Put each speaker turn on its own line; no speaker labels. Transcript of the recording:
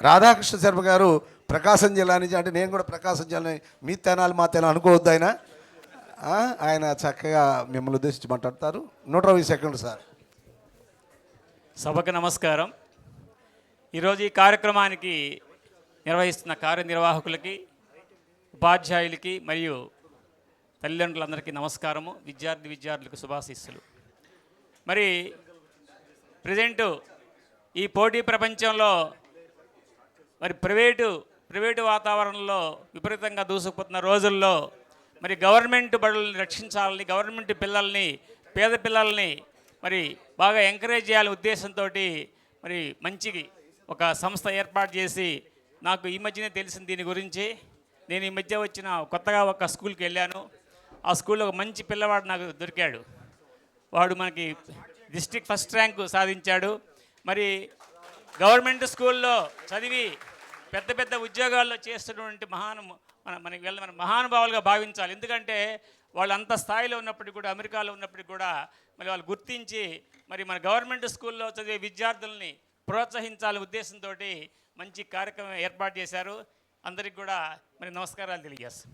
రాధాకృష్ణ శర్మ గారు ప్రకాశం జిల్లా నుంచి, అంటే నేను కూడా ప్రకాశం జిల్లా, మీ తెనాలి మా తెనాలి అనుకోవద్దు ఆయన. ఆయన చక్కగా మిమ్మల్ని ఉద్దేశించి మాట్లాడతారు. 120 సెకండ్లు సార్.
సభకు నమస్కారం. ఈరోజు ఈ కార్యక్రమానికి నిర్వహిస్తున్న కార్యనిర్వాహకులకి, ఉపాధ్యాయులకి మరియు తల్లిదండ్రులందరికీ నమస్కారము. విద్యార్థులకు శుభాశీస్సులు. మరి ప్రజెంటు ఈ పోటీ ప్రపంచంలో మరి ప్రైవేటు వాతావరణంలో విపరీతంగా దూసుకుపోతున్న రోజుల్లో మరి గవర్నమెంట్ బడులను రక్షించాలని, గవర్నమెంట్ పిల్లల్ని, పేద పిల్లల్ని మరి బాగా ఎంకరేజ్ చేయాలనే ఉద్దేశంతో మరి మంచి ఒక సంస్థ ఏర్పాటు చేసి, నాకు ఈ మధ్యనే తెలిసింది దీని గురించి. నేను ఈ మధ్య కొత్తగా ఒక స్కూల్కి వెళ్ళాను. ఆ స్కూల్లో ఒక మంచి పిల్లవాడు నాకు దొరికాడు. వాడు మనకి డిస్ట్రిక్ట్ ఫస్ట్ ర్యాంకు సాధించాడు. మరి గవర్నమెంట్ స్కూల్లో చదివి పెద్ద పెద్ద ఉద్యోగాల్లో చేస్తున్నటువంటి మన మహానుభావులుగా భావించాలి. ఎందుకంటే వాళ్ళు అంత స్థాయిలో ఉన్నప్పటికీ కూడా, అమెరికాలో ఉన్నప్పటికీ కూడా మరి వాళ్ళు గుర్తించి మరి మన గవర్నమెంట్ స్కూల్లో చదివే విద్యార్థుల్ని ప్రోత్సహించాలనే ఉద్దేశంతో మంచి కార్యక్రమం ఏర్పాటు చేశారు. అందరికి కూడా మరి నమస్కారాలు తెలియజేస్తాం.